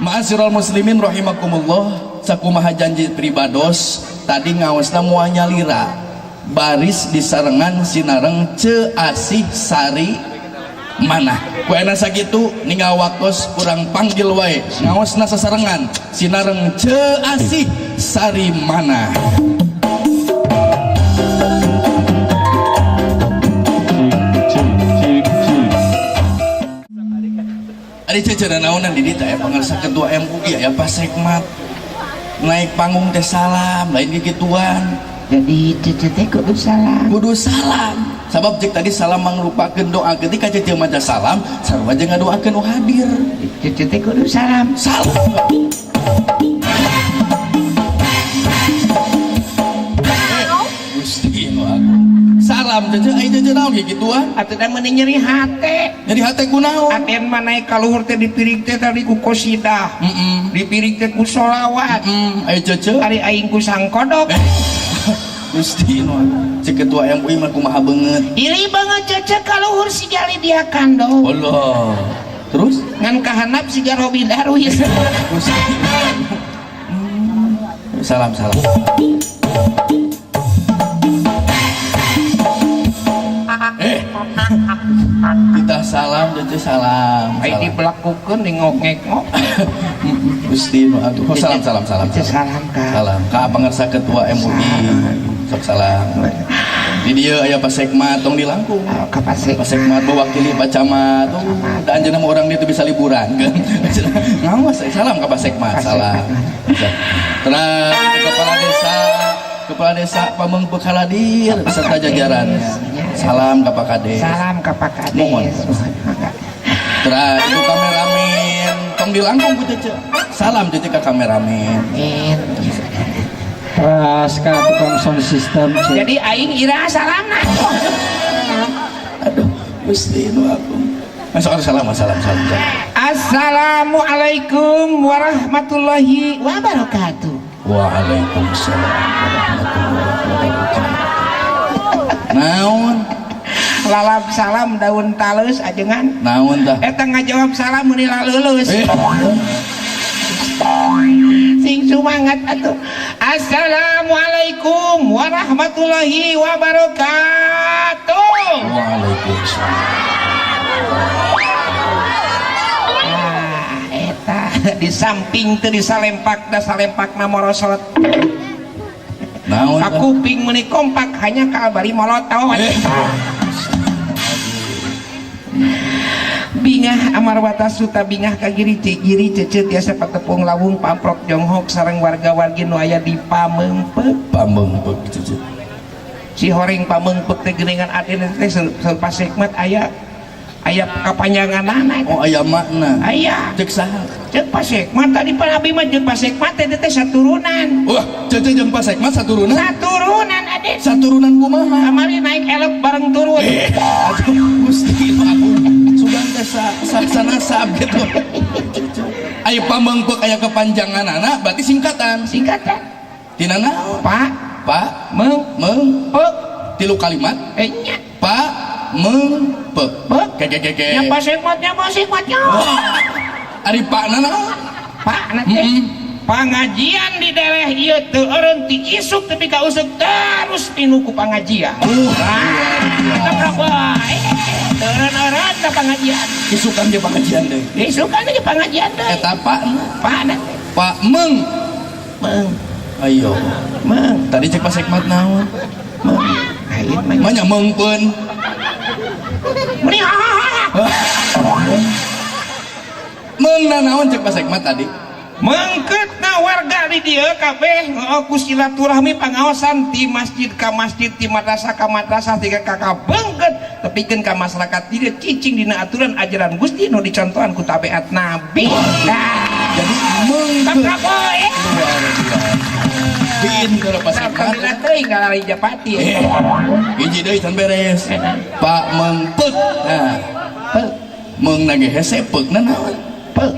Ma'asyiral muslimin rahimakumullah, sakumaha janji pribados tadi ngawasna moal nyalira baris disarengan Sinareng Ce Asih Sari mana ku enak sakitu ninggal waktos kurang panggil wae ngawasna sasarengan Sinareng Ce Asih Sari mana. Ada ceceran naonan di dita ya pengarsa ketua MUI ya Pak Sekmat naik panggung teh salam lain gituan jadi cece teh kudu salam sabab jek tadi salam manglupakeun doa ketika cece maca salam sarua jeung ngadoakeun nu hadir cece teh kudu salam Gusti nu agung salam cece ai cece naon gituan atuh da meuni nyeri hate kunaon aten mah naik ka luhur teh dipirik teh tadi ku qosidah dipirik teh ku sholawat ai cece ari aing ku sangkodok Gusti nu cek ketua MUI mah kumaha beungeut iri banget cece ka luhur sigali dia kando Allah terus ngan kahanap siga Robi Darwis Gusti salam kita salam jadi salam ai dibelakukeun di ngok-ngek Gusti nu atuh salam ka pangarsa ketua MUI sok salam di dieu aya Pak Sekmat tong dilangkung ka Pak Sekmat mewakili Pak Camat da anjeunna mah urang ditu bisa liburan kan ngawas salam ka Pak Sekmat salam terus kepala desa Pamengpeuk Haladir beserta jajarannya salam ka Pak Kades mohon terus itu kameramen tong dilangkung ku cece salam cece ka kameramen terus ka tukang sound system jadi aing ira salamna aduh Gusti nu agung masuk salam assalamualaikum warahmatullahi wabarakatuh. Waalaikumsalam warahmatullahi wabarakatuh. Naon lalap salam daun talus ajengan naon tah eta ngajawab salam muni lalulus sing sumangat atuh assalamualaikum warahmatullahi wabarakatuh. Waalaikumsalam. Eta di samping teu disalempak da salempakna morosot Naon kuping meuni kompak hanya kalbari molotov bingah amarwata suta bingah kagiri cigiri cece tiasa patepung lawung pamprok jonghok sareng warga-wargi nu aya di Pamengpeuk cece si horeng Pamengpeuk teh geuningan aden teh Pak Sekmat aya kapanjanganana oh aya makna aya cek saha cek Pak Sekmat tadi Pak Abi mah jeung Pak Sekmat teh saturunan wah cece jeung Pak Sekmat saturunan aden saturunan kumaha kamari naik elep bareng turun aduh Gusti aku sugan teh sanasab gitu aya Pamengpeuk aya kepanjanganana berarti singkatan tina naon Pak Mengpeuk tilu kalimat nya Pak Mengpeuk keke nya Pak Sekmatnya ari pakna naon pakna teh pangajian di daerah ieu teu eureun ti isuk tapi ka usuk terus pinuku pangajian eta bae eureun ta pangajian isukan ge pengajian deui eta pakna Pak Meng ayo tadi cek Pak Sekmat naon manya mengpeun meni Mengna naon cek Pak Sekmat tadi mengketna warga di dieu kabeh ku silaturahmi pangaosan ti masjid ka masjid ti madrasah ka madrasah ti ka beungkeut tepikeun ka masyarakat di dieu cicing dina aturan ajaran Gusti nu dicontohan ku tabiat Nabi jadi mengkeut biin ke Pak Sekmat teuing ka lari Japati hiji deui can beres Pak Mengpeuk nah Mengna ge hese peukna naon peuk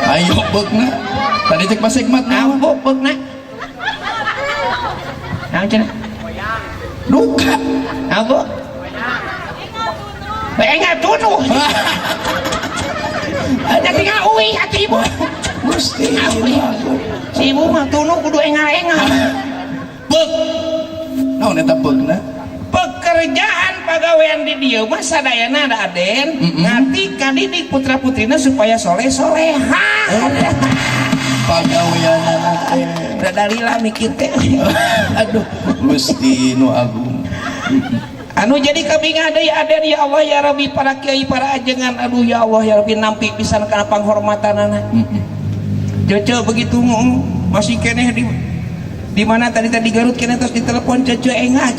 ayo peukna tadi cek Pak Sekmat naon peukna naon cenah duka apa enggak tuduh euy atuh ibu. Gusti Si ibu mah tunu kudu engal-engal. beuk naon eta beukna Pekerjaan pagawean di dieu mah sadayana ada Aden ngati kadidik putra-putrina supaya soleh-soleha. pagaweanana teh Da dalila mikir teh. aduh Gusti nu agung Anu jadi kabingan deui Aden ya Allah ya Rabbi para kiai para ajengan aduh ya Allah ya Rabbi nampi pisan kana panghormatanana. Cece begitu masih keneh di mana tadi Garut kena terus ditelepon Cece enggak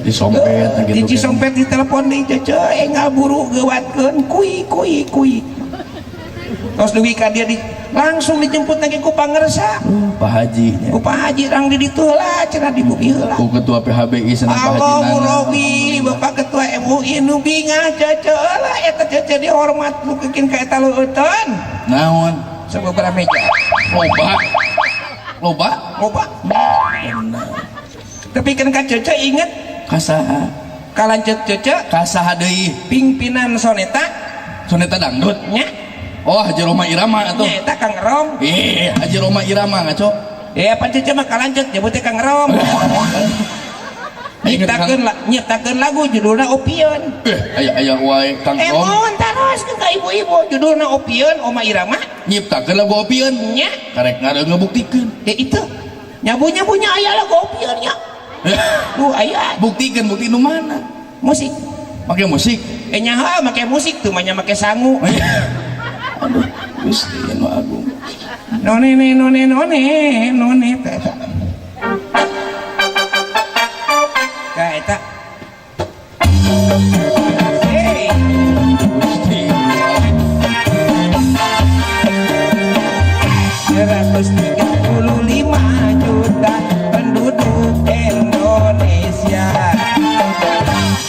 disompet gitu di Cisompet ditelepon di Cece enggak buru gewatkeun kui terus duwi ka dia langsung dijemput lagi ku pangersa Pak Haji nya ku Pak Haji rang di ditu heula cenah di bumi heula ku ketua PHBI cenah Pak Haji Allahu Rabbi Bapak ketua MUI nu bingah Cece lah eta Cece dihormat lu kekin ka eta leueuteun naon sababaraha meja loba tapi kan ka Cece inget kasaha kalanceut Cece kasaha deui pimpinan soneta dangdut nya oh Haji Roma Irama atuh nya eta Kang Rom Haji Roma Irama ngaco apa Cece mah kalanceut nyebutnya Kang Rom nyiptakeun lagu judulna Opion aya wae Kang Rom mohon taroskeun ka ibu-ibu judulna Opion Oma Irama nyiptakeun lagu Opion nya karek ngareung ngebuktikeun itu nyabu-nyabunya aya lagu Opion nya aya bukti nu mana musik pakai musik nyaha make musik tuh manya make sangu aduh Gusti nu agung none eta hey Gusti 135 juta penduduk Indonesia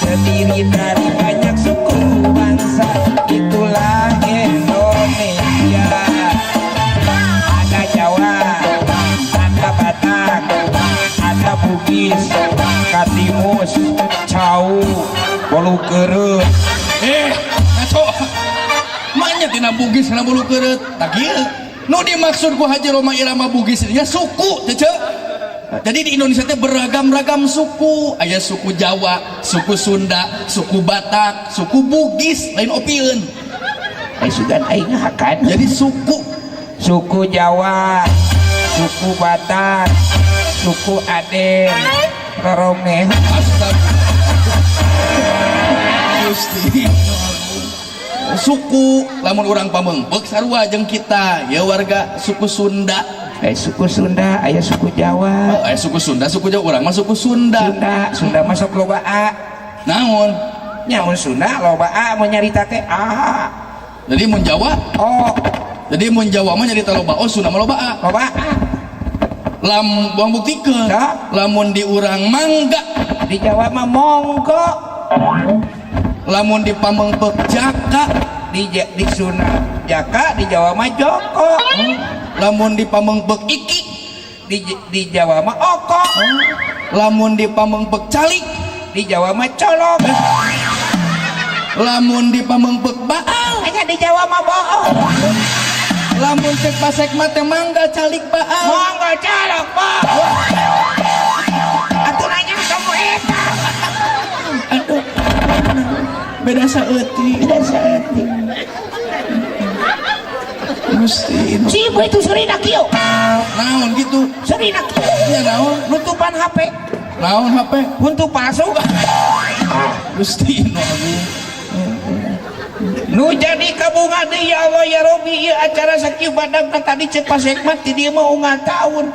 terdiri dari banyak suku bangsa itulah Indonesia ada Jawa ada Batak ada Bugis Katimus Cau Bolukereut ngaco maknya tina Bugis kana Bolukereut tak kieu nu dimaksud ku Haji Roma Irama Bugis nya suku Cece jadi di Indonesia teh beragam-ragam suku aya suku Jawa suku Sunda suku Batak suku Bugis lain Opiun sugan aing ngahakan jadi suku Jawa suku Batak suku Aden Roromeh Gusti suku lamun urang pamengpeuk sarua jeung kita ya warga suku Sunda suku Sunda aya suku Jawa suku Sunda suku Jawa urang mah suku Sunda masuk loba A naon nyamun Sunda loba A mau nyarita teh A jadi mun Jawa jadi mun Jawa mah nyarita loba O Sunda mah loba A buang buktikeun lamun di urang mangga di Jawa mah monggo lamun di pamengpeuk jaka di Sunda jaka di Jawa mah joko lamun di pamengpeuk iki di Jawa mah oko lamun di pamengpeuk calik di Jawa mah colok lamun di pamengpeuk baal hanya di Jawa mah bohong lamun cek pasek mah teh mangga calik baal mangga colok bohong atuh nanya kamu eta aduh beda saeutik Gusti si ibu itu serina kieu naon gitu serina kieu nya naon nutupan HP naon HP untuk palsu Gusti nu jadi kabungan deui ya Allah ya Rabbi ieu acara sakieu badag tadi cek pasekmat di dieu mah unggal taun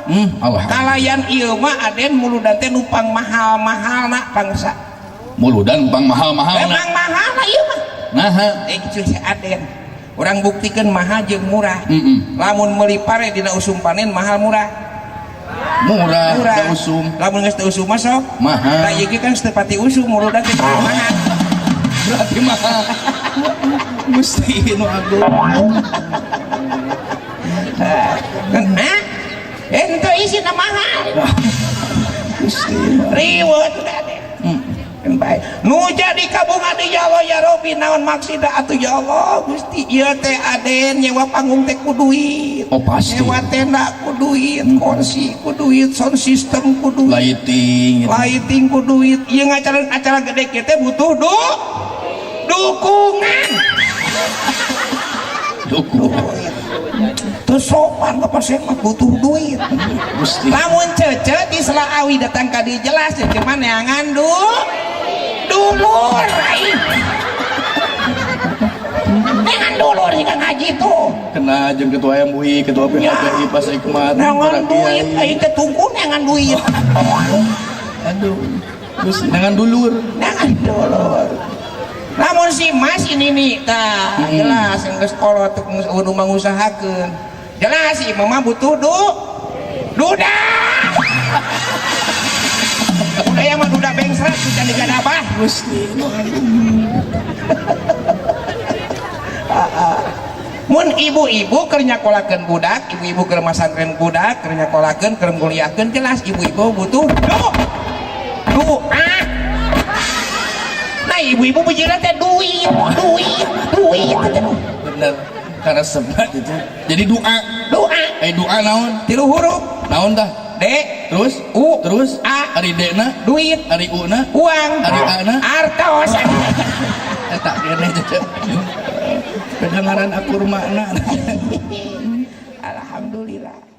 kalayan ieu mah Aden muludan teh nupang mahal-mahalna pangsa muludan pang mahal-mahalna memang mahalna ieu mah naha itu si Aden orang buktikan mahal jeung murah lamun meuli pare dina usum panen mahal murah da usum lamun geus teu usum mah sok mahal da ieu kan teu pati usum muludan teh mahal berarti mahal Gusti nu agung kan ente isina mahal Gusti riweuh Aden baik nu jadi kabungan di ya Allah ya Robi naon maksida atuh ya Allah Gusti ieu teh aden nyewa panggung teh ku duit Oh pasti. nyewa tenda ku duit kursi ku duit sound system ku duit Lighting. lighting ku duit ieu acara gede kieu teh butuh dukungan Dukungan. terus sopan ke pasien mah butuh duit Gusti. lamun cece di Selaawi datang ka dieu jelas ya cuman neangan dulur ai neangan dulur jika ngaji tuh Kena jeung ketua MUI, ketua PHPI Pas Hikmat. neangan para duit kiai. ai teh tunggu neangan duit Aduh. Terus dengan dulur. neangan dulur namun si Mas ini nih tah jelas geus kolot kudu mangusahakeun jelas si mama butuh duda udah ya mah duda bengsrat bisa digadabah Gusti. mun ibu-ibu keur nyakolakeun budak ibu-ibu keur masantren budak keur nyakolakeun keur nguliakeun jelas ibu-ibu butuh doa nah ibu-ibu bicara teh duit Bener. Karena sebat itu. Jadi doa. Doa naon? 3 huruf Naon tah? D Terus terus A ari D-na, duit ari U-na, uang ari A-na. artos Eta kene cecep. Kedengaran akur makna. alhamdulillah